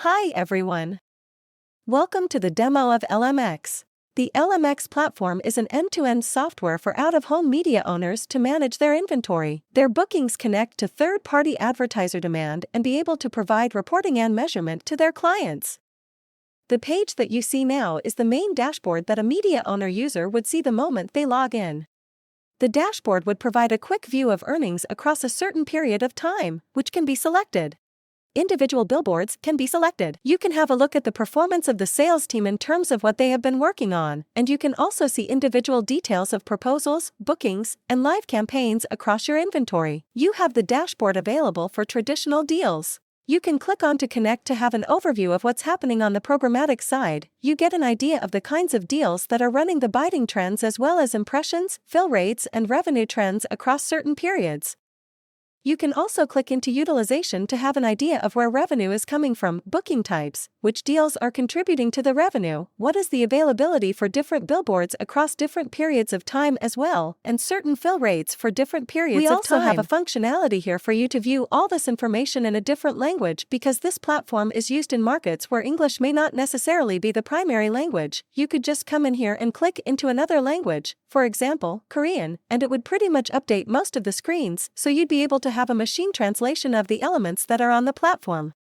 Hi everyone. Welcome to the demo of LMX. The LMX platform is an end-to-end software for out-of-home media owners to manage their inventory. Their bookings connect to third-party advertiser demand and be able to provide reporting and measurement to their clients. The page that you see now is the main dashboard that a media owner user would see the moment they log in. The dashboard would provide a quick view of earnings across a certain period of time, which can be selected. Individual billboards can be selected. You can have a look at the performance of the sales team in terms of what they have been working on, and you can also see individual details of proposals, bookings, and live campaigns across your inventory. You have the dashboard available for traditional deals. You can click on to connect to have an overview of what's happening on the programmatic side. You get an idea of the kinds of deals that are running, the bidding trends, as well as impressions, fill rates, and revenue trends across certain periods. You can also click into utilization to have an idea of where revenue is coming from, booking types, which deals are contributing to the revenue, what is the availability for different billboards across different periods of time as well, and certain fill rates for different periods of time. We also have a functionality here for you to view all this information in a different language because this platform is used in markets where English may not necessarily be the primary language. You could just come in here and click into another language, for example, Korean, and it would pretty much update most of the screens, so you'd be able to have a machine translation of the elements that are on the platform.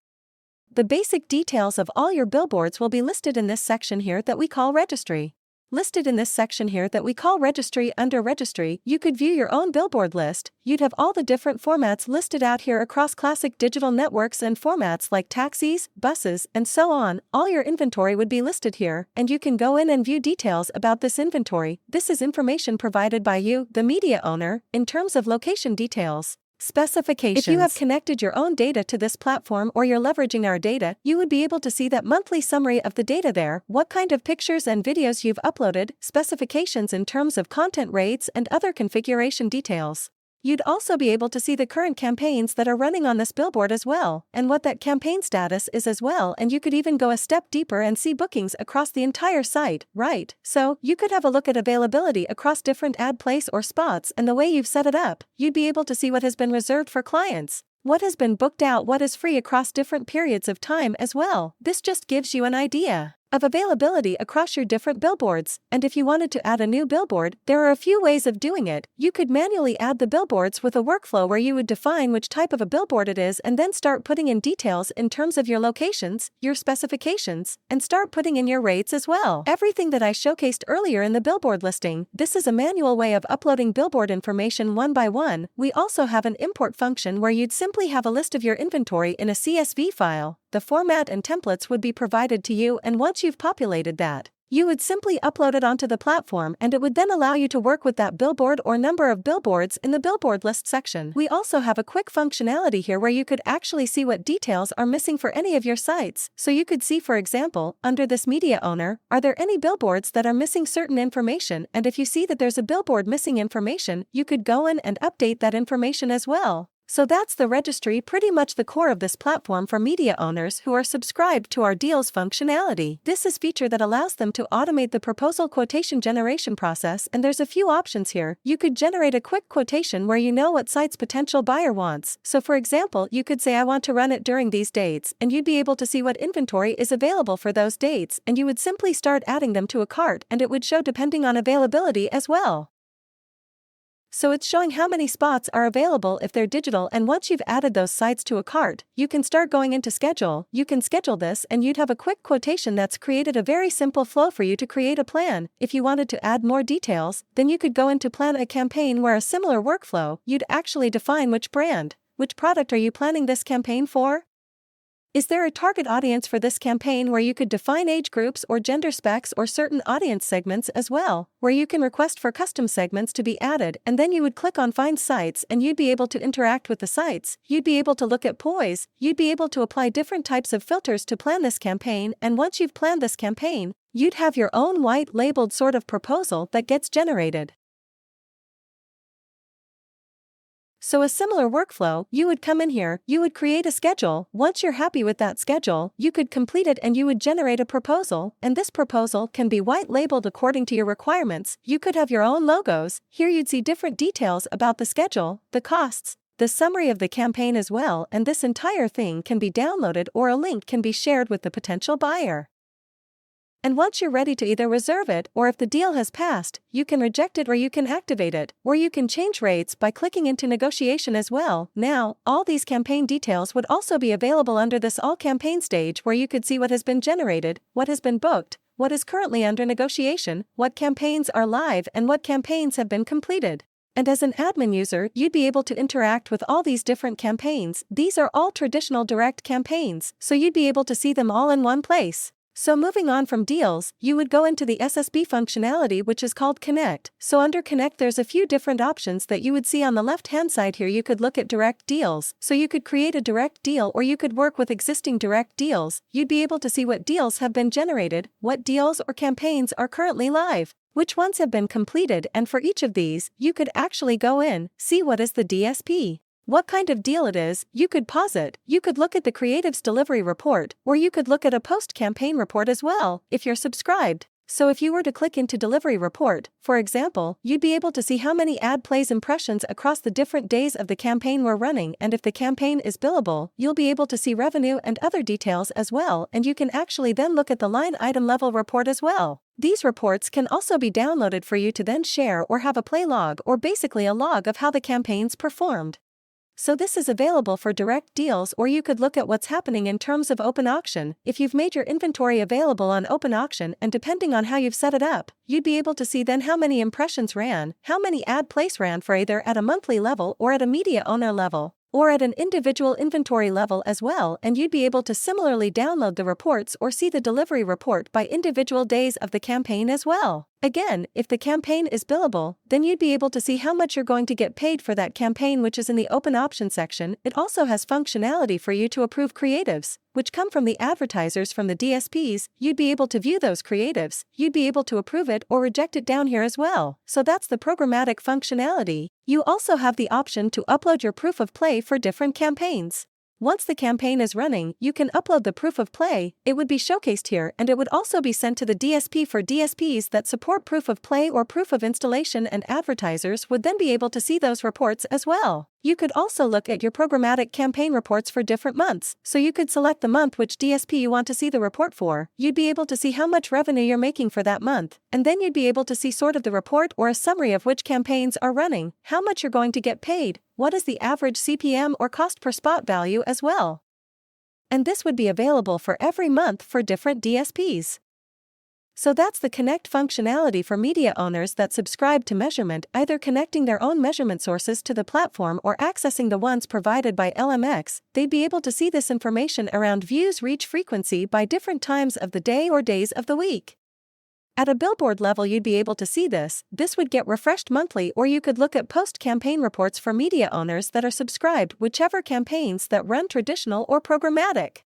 The basic details of all your billboards will be listed in this section here that we call registry. Listed in this section here that we call registry. Under registry, you could view your own billboard list. You'd have all the different formats listed out here across classic digital networks and formats like taxis, buses, and so on. All your inventory would be listed here, and you can go in and view details about this inventory. This is information provided by you, the media owner, in terms of location details. Specifications. If you have connected your own data to this platform or you're leveraging our data, you would be able to see that monthly summary of the data there, what kind of pictures and videos you've uploaded, specifications in terms of content rates, and other configuration details. You'd also be able to see the current campaigns that are running on this billboard as well, and what that campaign status is as well, and you could even go a step deeper and see bookings across the entire site, right? So, you could have a look at availability across different ad place or spots, and the way you've set it up, you'd be able to see what has been reserved for clients, what has been booked out, what is free across different periods of time as well. This just gives you an idea of availability across your different billboards, and if you wanted to add a new billboard, there are a few ways of doing it. You could manually add the billboards with a workflow where you would define which type of a billboard it is and then start putting in details in terms of your locations, your specifications, and start putting in your rates as well. Everything that I showcased earlier in the billboard listing, this is a manual way of uploading billboard information one by one. We also have an import function where you'd simply have a list of your inventory in a CSV file. The format and templates would be provided to you, and once you've populated that, you would simply upload it onto the platform and it would then allow you to work with that billboard or number of billboards in the billboard list section. We also have a quick functionality here where you could actually see what details are missing for any of your sites. So you could see, for example, under this media owner, are there any billboards that are missing certain information, and if you see that there's a billboard missing information, you could go in and update that information as well. So that's the registry, pretty much the core of this platform for media owners who are subscribed to our deals functionality. This is a feature that allows them to automate the proposal quotation generation process, and there's a few options here. You could generate a quick quotation where you know what site's potential buyer wants. So for example, you could say I want to run it during these dates, and you'd be able to see what inventory is available for those dates, and you would simply start adding them to a cart, and it would show depending on availability as well. So it's showing how many spots are available if they're digital, and once you've added those sites to a cart, you can start going into schedule. You can schedule this and you'd have a quick quotation that's created a very simple flow for you to create a plan. If you wanted to add more details, then you could go into plan a campaign where a similar workflow, you'd actually define which brand, which product are you planning this campaign for? Is there a target audience for this campaign where you could define age groups or gender specs or certain audience segments as well, where you can request for custom segments to be added, and then you would click on Find Sites and you'd be able to interact with the sites, you'd be able to look at poise, you'd be able to apply different types of filters to plan this campaign, and once you've planned this campaign, you'd have your own white labeled sort of proposal that gets generated. So a similar workflow, you would come in here, you would create a schedule. Once you're happy with that schedule, you could complete it and you would generate a proposal, and this proposal can be white labeled according to your requirements. You could have your own logos. Here you'd see different details about the schedule, the costs, the summary of the campaign as well, and this entire thing can be downloaded or a link can be shared with the potential buyer. And once you're ready to either reserve it or if the deal has passed, you can reject it or you can activate it, or you can change rates by clicking into negotiation as well. Now, all these campaign details would also be available under this all campaign stage where you could see what has been generated, what has been booked, what is currently under negotiation, what campaigns are live and what campaigns have been completed. And as an admin user, you'd be able to interact with all these different campaigns. These are all traditional direct campaigns, so you'd be able to see them all in one place. So moving on from deals, you would go into the SSB functionality which is called Connect. So under Connect there's a few different options that you would see on the left hand side here. You could look at direct deals, so you could create a direct deal or you could work with existing direct deals. You'd be able to see what deals have been generated, what deals or campaigns are currently live, which ones have been completed, and for each of these, you could actually go in, see what is the DSP. What kind of deal it is, you could pause it, you could look at the creative's delivery report, or you could look at a post-campaign report as well, if you're subscribed. So if you were to click into delivery report, for example, you'd be able to see how many ad plays impressions across the different days of the campaign were running, and if the campaign is billable, you'll be able to see revenue and other details as well, and you can actually then look at the line item level report as well. These reports can also be downloaded for you to then share or have a play log or basically a log of how the campaigns performed. So this is available for direct deals, or you could look at what's happening in terms of open auction. If you've made your inventory available on open auction and depending on how you've set it up, you'd be able to see then how many impressions ran, how many ad plays ran for either at a monthly level or at a media owner level, or at an individual inventory level as well, and you'd be able to similarly download the reports or see the delivery report by individual days of the campaign as well. Again, if the campaign is billable, then you'd be able to see how much you're going to get paid for that campaign, which is in the open option section. It also has functionality for you to approve creatives, which come from the advertisers from the DSPs. You'd be able to view those creatives, you'd be able to approve it or reject it down here as well. So that's the programmatic functionality. You also have the option to upload your proof of play for different campaigns. Once the campaign is running, you can upload the proof of play, it would be showcased here, and it would also be sent to the DSP for DSPs that support proof of play or proof of installation, and advertisers would then be able to see those reports as well. You could also look at your programmatic campaign reports for different months, so you could select the month which DSP you want to see the report for. You'd be able to see how much revenue you're making for that month, and then you'd be able to see sort of the report or a summary of which campaigns are running, how much you're going to get paid, what is the average CPM or cost per spot value as well. And this would be available for every month for different DSPs. So that's the Connect functionality for media owners that subscribe to measurement, either connecting their own measurement sources to the platform or accessing the ones provided by LMX. They'd be able to see this information around views, reach, frequency by different times of the day or days of the week. At a billboard level, you'd be able to see this. This would get refreshed monthly, or you could look at post-campaign reports for media owners that are subscribed, whichever campaigns that run traditional or programmatic.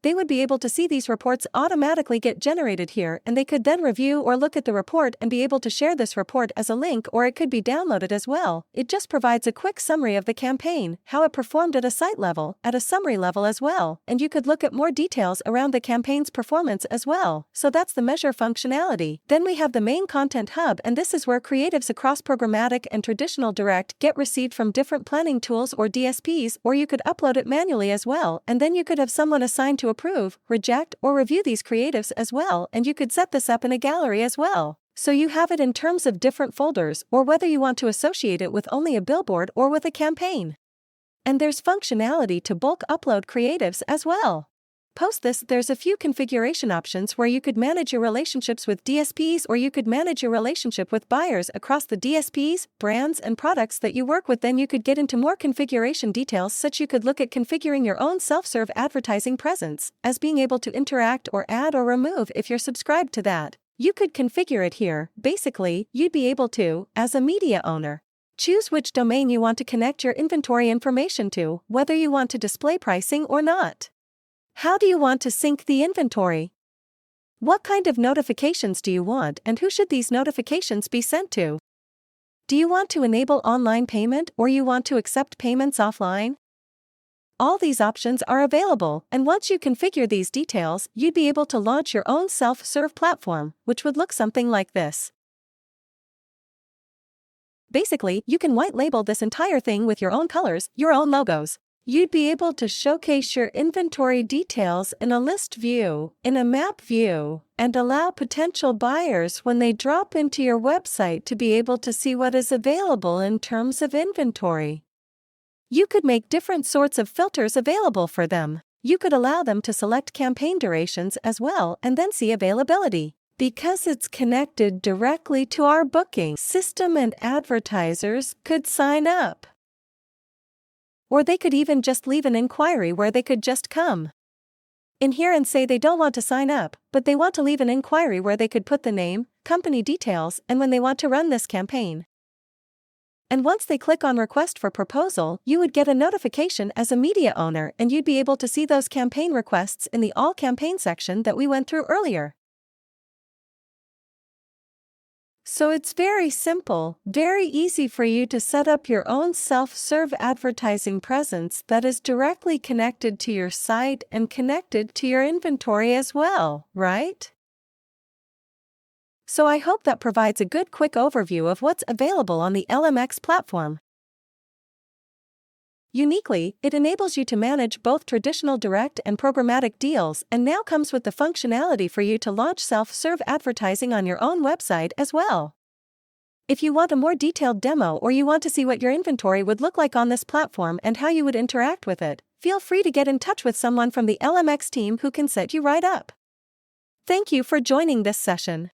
They would be able to see these reports automatically get generated here, and they could then review or look at the report and be able to share this report as a link, or it could be downloaded as well. It just provides a quick summary of the campaign, how it performed at a site level, at a summary level as well, and you could look at more details around the campaign's performance as well. So that's the measure functionality. Then we have the main content hub, and this is where creatives across programmatic and traditional direct get received from different planning tools or DSPs, or you could upload it manually as well, and then you could have someone assigned to approve, reject, or review these creatives as well, and you could set this up in a gallery as well. So you have it in terms of different folders, or whether you want to associate it with only a billboard or with a campaign. And there's functionality to bulk upload creatives as well. Post this, there's a few configuration options where you could manage your relationships with DSPs, or you could manage your relationship with buyers across the DSPs, brands, and products that you work with. Then you could get into more configuration details, such you could look at configuring your own self-serve advertising presence, as being able to interact or add or remove if you're subscribed to that. You could configure it here. Basically, you'd be able to, as a media owner, choose which domain you want to connect your inventory information to, whether you want to display pricing or not. How do you want to sync the inventory? What kind of notifications do you want, and who should these notifications be sent to? Do you want to enable online payment, or you want to accept payments offline? All these options are available, and once you configure these details, you'd be able to launch your own self-serve platform, which would look something like this. Basically, you can white label this entire thing with your own colors, your own logos. You'd be able to showcase your inventory details in a list view, in a map view, and allow potential buyers when they drop into your website to be able to see what is available in terms of inventory. You could make different sorts of filters available for them. You could allow them to select campaign durations as well and then see availability. Because it's connected directly to our booking system and advertisers could sign up. Or they could even just leave an inquiry where they could just come in here and say they don't want to sign up, but they want to leave an inquiry where they could put the name, company details, and when they want to run this campaign. And once they click on Request for Proposal, you would get a notification as a media owner and you'd be able to see those campaign requests in the All Campaign section that we went through earlier. So it's very simple, very easy for you to set up your own self-serve advertising presence that is directly connected to your site and connected to your inventory as well, right? So I hope that provides a good quick overview of what's available on the LMX platform. Uniquely, it enables you to manage both traditional direct and programmatic deals and now comes with the functionality for you to launch self-serve advertising on your own website as well. If you want a more detailed demo or you want to see what your inventory would look like on this platform and how you would interact with it, feel free to get in touch with someone from the LMX team who can set you right up. Thank you for joining this session.